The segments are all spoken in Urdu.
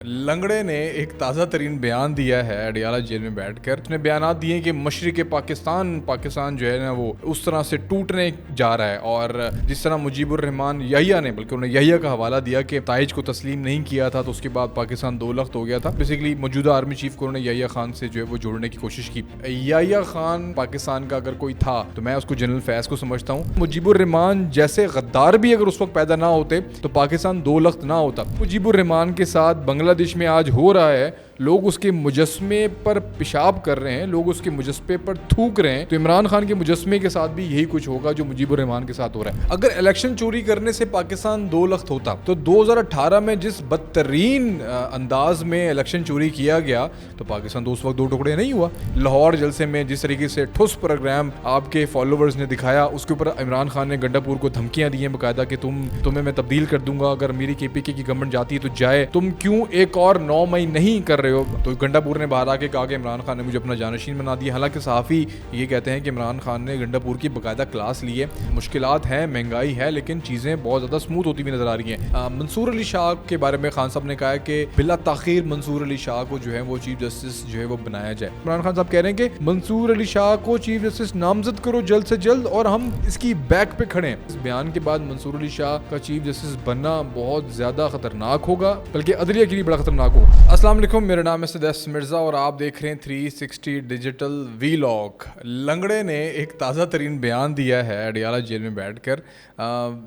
لنگڑے نے ایک تازہ ترین بیان دیا ہے اڈیالہ جیل میں بیٹھ کر. اس نے بیانات دیے کہ مشرق پاکستان جو ہے نا وہ اس طرح سے ٹوٹنے جا رہا ہے, اور جس طرح مجیب الرحمان یحییٰ نے, بلکہ انہوں نے یحییٰ کا حوالہ دیا کہ نتائج کو تسلیم نہیں کیا تھا تو اس کے بعد پاکستان دو لخت ہو گیا تھا. بیسیکلی موجودہ آرمی چیف کو انہوں نے یحییٰ خان سے جو ہے وہ جوڑنے کی کوشش کی. یحییٰ خان پاکستان کا اگر کوئی تھا تو میں اس کو جنرل فیض کو سمجھتا ہوں. مجیب الرحمان جیسے غدار بھی اگر اس وقت پیدا نہ ہوتے تو پاکستان دو لخت نہ ہوتا. مجیب الرحمان کے ساتھ بنگلہ دیش میں آج ہو رہا ہے, لوگ اس کے مجسمے پر پیشاب کر رہے ہیں, لوگ اس کے مجسمے پر تھوک رہے ہیں, تو عمران خان کے مجسمے کے ساتھ بھی یہی کچھ ہوگا جو مجیب الرحمان کے ساتھ ہو رہا ہے. اگر الیکشن چوری کرنے سے پاکستان دو لخت ہوتا تو 2018 میں جس بدترین انداز میں الیکشن چوری کیا گیا تو پاکستان تو اس وقت دو ٹکڑے نہیں ہوا. لاہور جلسے میں جس طریقے سے ٹھوس پروگرام آپ کے فالوورز نے دکھایا, اس کے اوپر عمران خان نے گنڈا پور کو دھمکیاں دی ہیں باقاعدہ کہ تمہیں میں تبدیل کر دوں گا, اگر میری KPK کی گورنمنٹ جاتی ہے تو جائے, تم کیوں ایک اور 9 مئی نہیں کر رہے ہو. تو گنڈا پور نے باہر آ کے کہا کہ عمران خان نے مجھے اپنا جانشین بنا دیا. حالانکہ صحافی یہ کہتے ہیں کہ عمران خان نے گنڈا پور کی باقاعدہ کلاس لی ہے. مشکلات ہیں, مہنگائی ہے, لیکن چیزیں بہت زیادہ سموتھ ہوتی ہوئی نظر آ رہی ہیں. منصور علی شاہ کے بارے میں خان صاحب نے کہا ہے کہ بلا تاخیر منصور علی شاہ کو جو ہے وہ چیف جسٹس جو ہے وہ بنایا جائے. عمران خان صاحب کہہ رہے ہیں کہ منصور علی شاہ کو چیف جسٹس نامزد کرو جلد سے جلد اور ہم اس کی بیک پہ کھڑے ہیں. اس بیان کے بعد منصور علی شاہ کا چیف جسٹس بننا بہت زیادہ خطرناک ہوگا, بلکہ عدلیہ کے لیے بڑا خطرناک ہوگا. السلام علیکم, میرا نام ہے سدیس مرزا اور آپ دیکھ رہے ہیں 360 ڈیجیٹل ویلاگ. لنگڑے نے ایک تازہ ترین بیان دیا ہے اڈیالہ جیل میں بیٹھ کر.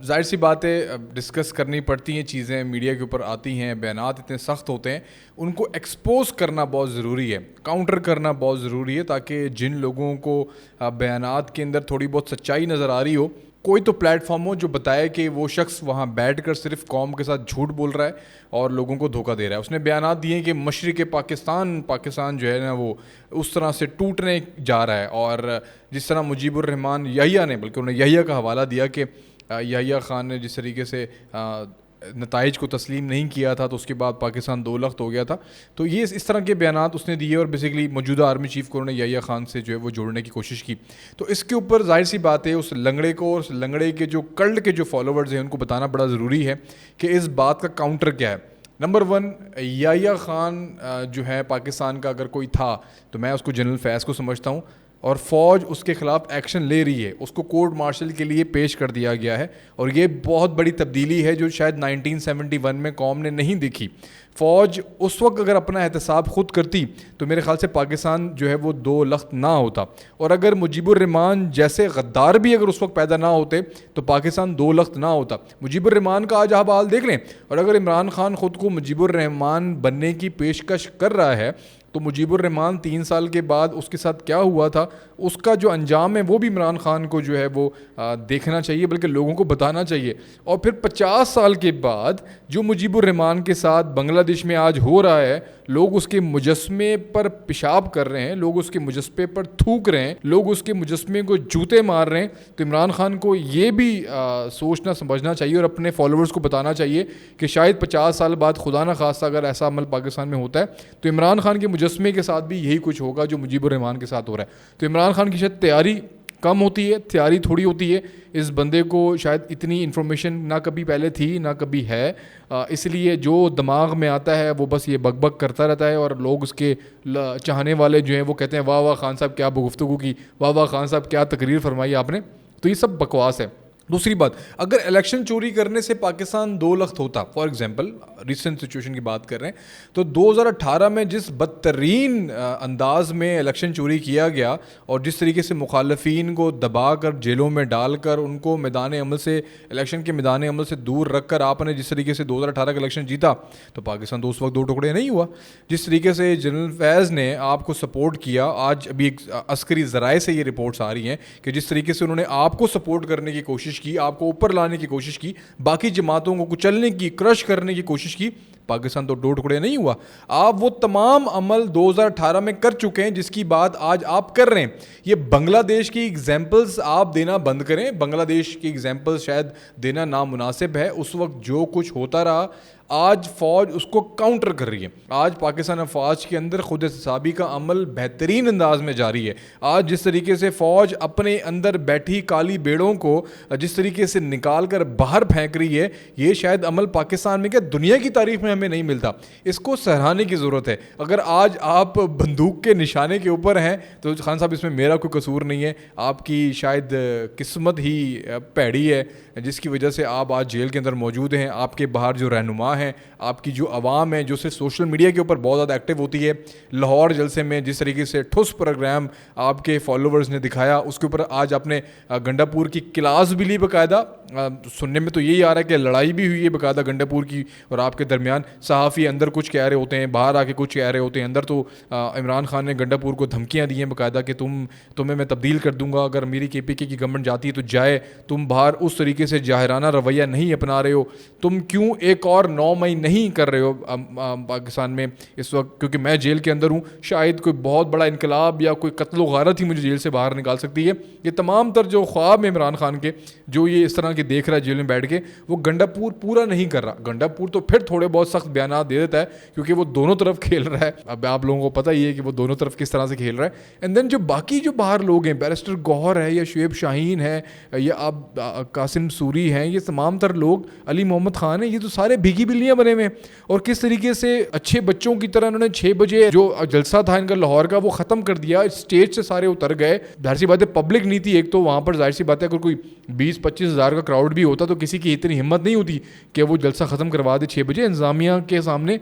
ظاہر سی بات ہے, ڈسکس کرنی پڑتی ہیں چیزیں, میڈیا کے اوپر آتی ہیں, بیانات اتنے سخت ہوتے ہیں, ان کو ایکسپوز کرنا بہت ضروری ہے, کاؤنٹر کرنا بہت ضروری ہے, تاکہ جن لوگوں کو بیانات کے اندر تھوڑی بہت سچائی نظر آ رہی ہو, کوئی تو پلیٹ فارم ہو جو بتائے کہ وہ شخص وہاں بیٹھ کر صرف قوم کے ساتھ جھوٹ بول رہا ہے اور لوگوں کو دھوکہ دے رہا ہے. اس نے بیانات دیے کہ مشرق پاکستان جو ہے نا وہ اس طرح سے ٹوٹنے جا رہا ہے, اور جس طرح مجیب الرحمان یحییٰ نے, بلکہ انہوں نے یحییٰ کا حوالہ دیا کہ یحییٰ خان نے جس طریقے سے نتائج کو تسلیم نہیں کیا تھا تو اس کے بعد پاکستان دو لخت ہو گیا تھا. تو یہ اس طرح کے بیانات اس نے دیے, اور بیسیکلی موجودہ آرمی چیف کو انہوں نے یحییٰ خان سے جو ہے وہ جوڑنے کی کوشش کی. تو اس کے اوپر ظاہر سی بات ہے اس لنگڑے کو, اور اس لنگڑے کے جو کلٹ کے جو فالوورز ہیں ان کو بتانا بڑا ضروری ہے کہ اس بات کا کاؤنٹر کیا ہے. نمبر 1, یحییٰ خان جو ہے پاکستان کا اگر کوئی تھا تو میں اس کو جنرل فیض کو سمجھتا ہوں, اور فوج اس کے خلاف ایکشن لے رہی ہے. اس کو کورٹ مارشل کے لیے پیش کر دیا گیا ہے, اور یہ بہت بڑی تبدیلی ہے جو شاید 1971 میں قوم نے نہیں دیکھی. فوج اس وقت اگر اپنا احتساب خود کرتی تو میرے خیال سے پاکستان جو ہے وہ دو لخت نہ ہوتا, اور اگر مجیب الرحمان جیسے غدار بھی اگر اس وقت پیدا نہ ہوتے تو پاکستان دو لخت نہ ہوتا. مجیب الرحمان کا آج آپ حال دیکھ لیں, اور اگر عمران خان خود کو مجیب الرحمان بننے کی پیشکش کر رہا ہے تو مجیب الرحمان 3 سال کے بعد اس کے ساتھ کیا ہوا تھا, اس کا جو انجام ہے وہ بھی عمران خان کو جو ہے وہ دیکھنا چاہیے, بلکہ لوگوں کو بتانا چاہیے. اور پھر 50 سال کے بعد جو مجیب الرحمان کے ساتھ بنگلہ دیش میں آج ہو رہا ہے, لوگ اس کے مجسمے پر پیشاب کر رہے ہیں, لوگ اس کے مجسمے پر تھوک رہے ہیں, لوگ اس کے مجسمے کو جوتے مار رہے ہیں, تو عمران خان کو یہ بھی سوچنا سمجھنا چاہیے اور اپنے فالوورز کو بتانا چاہیے کہ شاید 50 سال بعد خدا نہ خواستہ اگر ایسا عمل پاکستان میں ہوتا ہے تو عمران خان کے مجسمے کے ساتھ بھی یہی کچھ ہوگا جو مجیب الرحمان کے ساتھ ہو رہا ہے. تو عمران خان کی شاید تیاری کم ہوتی ہے, تیاری تھوڑی ہوتی ہے. اس بندے کو شاید اتنی انفارمیشن نہ کبھی پہلے تھی نہ کبھی ہے, اس لیے جو دماغ میں آتا ہے وہ بس یہ بک بک کرتا رہتا ہے, اور لوگ اس کے چاہنے والے جو ہیں وہ کہتے ہیں واہ واہ خان صاحب کیا گفتگو کی, واہ واہ خان صاحب کیا تقریر فرمائی آپ نے. تو یہ سب بکواس ہے. دوسری بات, اگر الیکشن چوری کرنے سے پاکستان دو لخت ہوتا, فار ایگزامپل ریسنٹ سچویشن کی بات کر رہے ہیں, تو 2018 میں جس بدترین انداز میں الیکشن چوری کیا گیا اور جس طریقے سے مخالفین کو دبا کر جیلوں میں ڈال کر ان کو میدان عمل سے, الیکشن کے میدان عمل سے دور رکھ کر آپ نے جس طریقے سے 2018 کا الیکشن جیتا تو پاکستان تو اس وقت دو ٹکڑے نہیں ہوا. جس طریقے سے جنرل فیض نے آپ کو سپورٹ کیا, آج ابھی ایک عسکری ذرائع سے یہ رپورٹس آ رہی ہیں کہ جس طریقے سے انہوں نے آپ کو سپورٹ کرنے کی کوشش کی, آپ کو اوپر لانے کی کوشش کی, باقی جماعتوں کو کچلنے کی, کرش کرنے کی کوشش کی, پاکستان تو دو ٹکڑے نہیں ہوا. آپ وہ تمام عمل 2018 میں کر چکے ہیں جس کی بات آج آپ کر رہے ہیں. یہ بنگلہ دیش کی ایگزامپلز آپ دینا بند کریں. بنگلہ دیش کی ایگزامپلز شاید دینا نامناسب ہے. اس وقت جو کچھ ہوتا رہا آج فوج اس کو کاؤنٹر کر رہی ہے. آج پاکستان افواج کے اندر خود احتسابی کا عمل بہترین انداز میں جاری ہے. آج جس طریقے سے فوج اپنے اندر بیٹھی کالی بیڑوں کو جس طریقے سے نکال کر باہر پھینک رہی ہے, یہ شاید عمل پاکستان میں کیا دنیا کی تاریخ میں ہمیں نہیں ملتا. اس کو سراہنے کی ضرورت ہے. اگر آج آپ بندوق کے نشانے کے اوپر ہیں تو خان صاحب اس میں میرا کوئی قصور نہیں ہے, آپ کی شاید قسمت ہی پیڑی ہے جس کی وجہ سے آپ آج جیل کے اندر موجود ہیں. آپ کے باہر جو رہنما ہیں, آپ کی جو عوام ہے جو صرف سوشل میڈیا کے اوپر بہت زیادہ ایکٹیو ہوتی ہے, لاہور جلسے میں جس طریقے سے ٹھوس پروگرام آپ کے فالوورز نے دکھایا, اس کے اوپر آج آپ نے گنڈا پور کی کلاس بھی لی باقاعدہ. سننے میں تو یہی آ رہا ہے کہ لڑائی بھی ہوئی ہے باقاعدہ گنڈا پور کی اور آپ کے درمیان. صحافی اندر کچھ کہہ رہے ہوتے ہیں, باہر آ کے کچھ کہہ رہے ہوتے ہیں. اندر تو عمران خان نے گنڈا پور کو دھمکیاں دی ہیں باقاعدہ کہ تمہیں میں تبدیل کر دوں گا اگر میری KPK کی گورنمنٹ جاتی ہے تو جائے. تم باہر اس طریقے سے جاہرانہ رویہ نہیں اپنا رہے ہو, تم کیوں ایک اور 9 مئی نہیں کر رہے ہو پاکستان میں اس وقت, کیونکہ میں جیل کے اندر ہوں. شاید کوئی بہت بڑا انقلاب یا کوئی قتل و غارت ہی مجھے جیل سے باہر نکال سکتی ہے. یہ تمام تر جو خواب ہیں عمران خان کے, جو یہ اس طرح کے دیکھ رہا ہے جیل میں بیٹھ کے, وہ گنڈا پور پورا نہیں کر رہا. گنڈا پور تو پھر تھوڑے بہت سخت بیانات دے دیتا ہے کیونکہ وہ دونوں طرف کھیل رہا ہے. اب آپ لوگوں کو پتہ ہی ہے کہ وہ دونوں طرف کس طرح سے کھیل رہا ہے. اینڈ دین جو باقی جو باہر لوگ ہیں, بیرسٹر گوہر ہے یا شعیب شاہین ہے یا آپ قاسم سوری ہیں, یہ تمام تر لوگ, علی محمد خان ہیں, یہ تو سارے بھیگی بلیاں بنے ہوئے ہیں. اور کس طریقے سے اچھے بچوں کی طرح انہوں نے 6 بجے جو جلسہ تھا ان کا لاہور کا وہ ختم کر دیا. اسٹیج سے سارے اتر گئے. ظاہر سی بات ہے پبلک نہیں تھی ایک تو وہاں پر, ظاہر سی بات ہے اگر کوئی 20-25 ہزار کا کراؤڈ بھی ہوتا تو کسی کی اتنی ہمت نہیں ہوتی کہ وہ جلسہ ختم کروا دے 6 بجے. انتظامیہ کے سامنے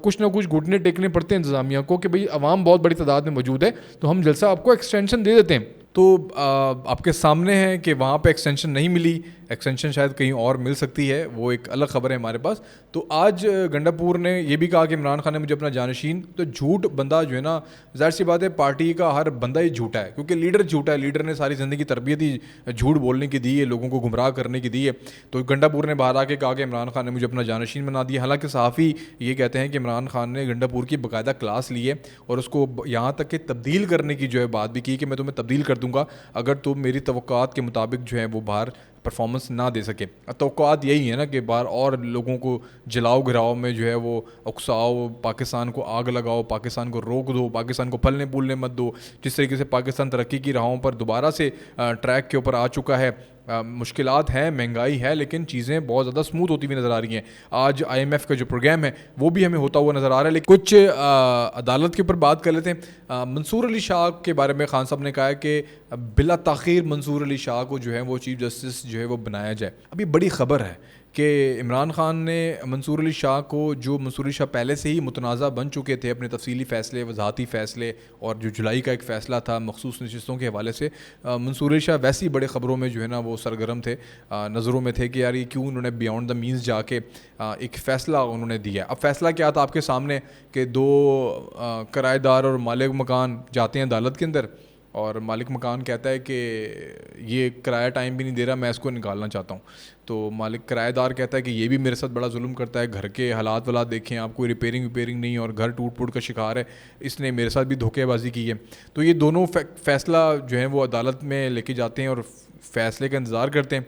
کچھ نہ کچھ گھٹنے ٹیکنے پڑتے ہیں انتظامیہ کو کہ بھئی عوام بہت بڑی تعداد میں موجود ہے تو ہم جلسہ آپ کو ایکسٹینشن دے دیتے ہیں. تو آپ کے سامنے ہے کہ وہاں پہ ایکسٹینشن نہیں ملی. ایکسٹینشن شاید کہیں اور مل سکتی ہے, وہ ایک الگ خبر ہے ہمارے پاس. تو آج گنڈا پور نے یہ بھی کہا کہ عمران خان نے مجھے اپنا جانشین, تو جھوٹ بندہ جو ہے نا, ظاہر سی بات ہے پارٹی کا ہر بندہ ہی جھوٹا ہے کیونکہ لیڈر جھوٹا ہے. لیڈر نے ساری زندگی تربیت ہی جھوٹ بولنے کی دی ہے, لوگوں کو گمراہ کرنے کی دی ہے. تو گنڈا پور نے باہر آ کے کہا کہ عمران خان نے مجھے اپنا جانشین بنا دیا. حالانکہ صحافی یہ کہتے ہیں کہ عمران خان نے گنڈا پور کی باقاعدہ کلاس لی ہے اور اس کو یہاں تک کہ تبدیل کرنے کی جو ہے بات بھی کی کہ میں تمہیں تبدیل کر دوں گا اگر تم میری توقعات کے مطابق جو ہے وہ باہر پرفارمنس نہ دے سکے. توقعات یہی ہے نا کہ باہر اور لوگوں کو جلاؤ گراؤ میں جو ہے وہ اکساؤ, پاکستان کو آگ لگاؤ, پاکستان کو روک دو, پاکستان کو پھلنے پھولنے مت دو. جس طریقے سے پاکستان ترقی کی راہوں پر دوبارہ سے ٹریک کے اوپر آ چکا ہے. مشکلات ہیں, مہنگائی ہے, لیکن چیزیں بہت زیادہ سموتھ ہوتی ہوئی نظر آ رہی ہیں. آج IMF کا جو پروگرام ہے وہ بھی ہمیں ہوتا ہوا نظر آ رہا ہے. لیکن کچھ عدالت کے اوپر بات کر لیتے ہیں. منصور علی شاہ کے بارے میں خان صاحب نے کہا ہے کہ بلا تاخیر منصور علی شاہ کو جو ہے وہ چیف جسٹس جو ہے وہ بنایا جائے. ابھی بڑی خبر ہے کہ عمران خان نے منصور علی شاہ کو, جو منصور علی شاہ پہلے سے ہی متنازع بن چکے تھے اپنے تفصیلی فیصلے, وضاحتی فیصلے, اور جو جولائی کا ایک فیصلہ تھا مخصوص نشستوں کے حوالے سے, منصور علی شاہ ویسی بڑے خبروں میں جو ہے نا وہ سرگرم تھے, نظروں میں تھے کہ یار یہ کیوں انہوں نے بیانڈ دا مینس جا کے ایک فیصلہ انہوں نے دیا. اب فیصلہ کیا تھا آپ کے سامنے کہ 2 کرایہ دار اور مالک مکان جاتے ہیں عدالت کے اندر اور مالک مکان کہتا ہے کہ یہ کرایہ ٹائم بھی نہیں دے رہا, میں اس کو نکالنا چاہتا ہوں. تو مالک کرایہ دار کہتا ہے کہ یہ بھی میرے ساتھ بڑا ظلم کرتا ہے, گھر کے حالات والات دیکھیں آپ, کوئی ریپیرنگ نہیں اور گھر ٹوٹ پھوٹ کا شکار ہے, اس نے میرے ساتھ بھی دھوکے بازی کی ہے. تو یہ دونوں فیصلہ جو ہے وہ عدالت میں لے کے جاتے ہیں اور فیصلے کا انتظار کرتے ہیں.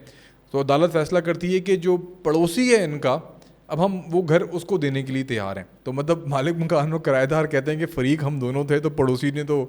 تو عدالت فیصلہ کرتی ہے کہ جو پڑوسی ہے ان کا, اب ہم وہ گھر اس کو دینے کے لیے تیار ہیں. تو مطلب مالک مکان اور کرایہ دار کہتے ہیں کہ فریق ہم دونوں تھے, تو پڑوسی نے تو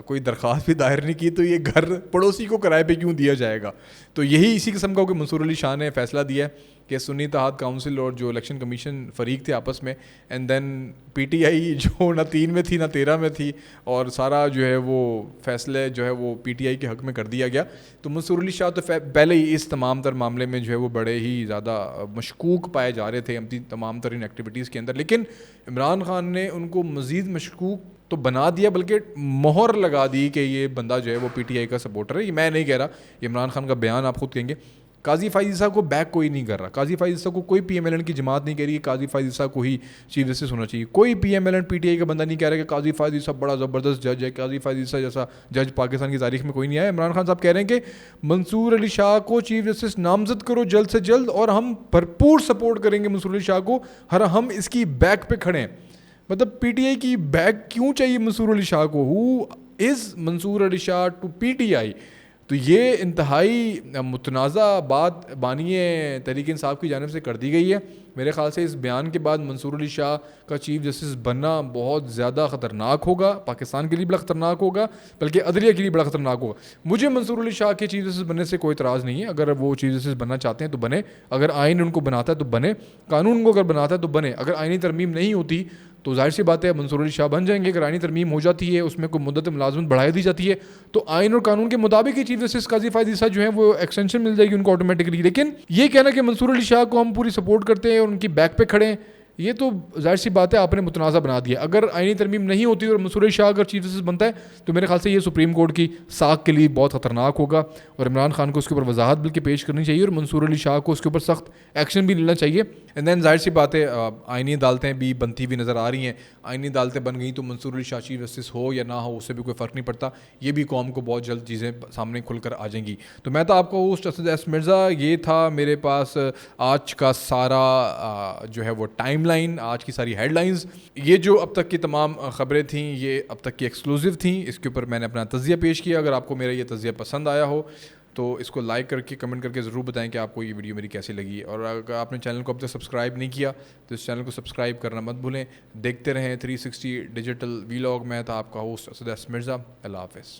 کوئی درخواست بھی دائر نہیں کی, تو یہ گھر پڑوسی کو کرائے پہ کیوں دیا جائے گا. تو یہی اسی قسم کا کہ منصور علی شاہ نے فیصلہ دیا کہ سنی اتحاد کونسل اور جو الیکشن کمیشن فریق تھے آپس میں, اینڈ دین PTI جو نہ 3 میں تھی نہ 13 میں تھی, اور سارا جو ہے وہ فیصلے جو ہے وہ PTI کے حق میں کر دیا گیا. تو منصور علی شاہ تو پہلے ہی اس تمام تر معاملے میں جو ہے وہ بڑے ہی زیادہ مشکوک پائے جا رہے تھے اپنی تمام ترین ایکٹیویٹیز کے اندر, لیکن عمران خان نے ان کو مزید مشکوک تو بنا دیا, بلکہ مہر لگا دی کہ یہ بندہ جو ہے وہ PTI کا سپورٹر ہے. یہ میں نہیں کہہ رہا, یہ عمران خان کا بیان, آپ خود کہیں گے. قاضی فائز عیسیٰ کو بیک کوئی نہیں کر رہا, قاضی فائز عیسیٰ کو کوئی PMLN کی جماعت نہیں کہہ رہی کہ قاضی فائز عیسیٰ کو ہی چیف جسٹس ہونا چاہیے. کوئی PMLN PTI کا بندہ نہیں کہہ رہا کہ قاضی فائز عیسیٰ بڑا زبردست جج ہے, قاضی فائز عیسیٰ جیسا جج پاکستان کی تاریخ میں کوئی نہیں آیا. عمران خان صاحب کہہ رہے ہیں کہ منصور علی شاہ کو چیف جسٹس نامزد کرو جلد سے جلد, اور ہم بھرپور سپورٹ کریں گے منصور علی شاہ کو, ہم اس کی بیک پہ کھڑے ہیں. مطلب PTI کی بیک کیوں چاہیے منصور علی شاہ کو؟ ہو از منصور علی شاہ ٹو PTI؟ تو یہ انتہائی متنازع بات بانی تحریک انصاف کی جانب سے کر دی گئی ہے. میرے خیال سے اس بیان کے بعد منصور علی شاہ کا چیف جسٹس بننا بہت زیادہ خطرناک ہوگا, پاکستان کے لیے بڑا خطرناک ہوگا, بلکہ عدلیہ کے لیے بڑا خطرناک ہوگا. مجھے منصور علی شاہ کے چیف جسٹس بننے سے کوئی اعتراض نہیں ہے, اگر وہ چیف جسٹس بننا چاہتے ہیں تو بنے, اگر آئین ان کو بناتا ہے تو بنے, قانون کو اگر بناتا ہے تو بنے. اگر آئینی ترمیم نہیں ہوتی تو ظاہر سی بات ہے منصور علی شاہ بن جائیں گے. اگر آئینی ترمیم ہو جاتی ہے, اس میں کوئی مدت ملازمت بڑھا دی جاتی ہے, تو آئین اور قانون کے مطابق ہی چیف جسٹس قاضی فائز عیسیٰ جو ہیں وہ ایکسٹینشن مل جائے گی ان کو آٹومیٹکلی. لیکن یہ کہنا کہ منصور علی شاہ کو ہم پوری سپورٹ کرتے ہیں اور ان کی بیک پہ کھڑے ہیں, یہ تو ظاہر سی بات ہے آپ نے متنازع بنا دیا. اگر آئینی ترمیم نہیں ہوتی اور منصور علی شاہ اگر چیف جسٹس بنتا ہے تو میرے خیال سے یہ سپریم کورٹ کی ساکھ کے لیے بہت خطرناک ہوگا, اور عمران خان کو اس کے اوپر وضاحت بلکہ پیش کرنی چاہیے اور منصور علی شاہ کو اس کے اوپر سخت ایکشن بھی لینا چاہیے. اینڈ دین ظاہر سی بات ہے آئینی عدالتیں بھی بنتی ہوئی نظر آ رہی ہیں. آئینی عدالتیں بن گئیں تو منصور علی شاہ چیف جسٹس ہو یا نہ ہو اس سے بھی کوئی فرق نہیں پڑتا, یہ بھی قوم کو بہت جلد چیزیں سامنے کھل کر آ جائیں گی. تو میں تو آپ کو ہوسٹ اسد ایس مرزا, یہ تھا میرے پاس آج کا سارا جو ہے وہ ٹائم لائن, آج کی ساری ہیڈ لائنز. یہ جو اب تک کی تمام خبریں تھیں یہ اب تک کی ایکسکلوزیو تھیں, اس کے اوپر میں نے اپنا تجزیہ پیش کیا. اگر آپ کو میرا یہ تجزیہ پسند آیا ہو تو اس کو لائک کر کے کمنٹ کر کے ضرور بتائیں کہ آپ کو یہ ویڈیو میری کیسی لگی, اور اگر آپ نے چینل کو اب تک سبسکرائب نہیں کیا تو اس چینل کو سبسکرائب کرنا مت بھولیں. دیکھتے رہیں 360 ڈیجیٹل ویلاگ. میں تھا آپ کا ہوسٹ اسد ایس مرزا. اللہ حافظ.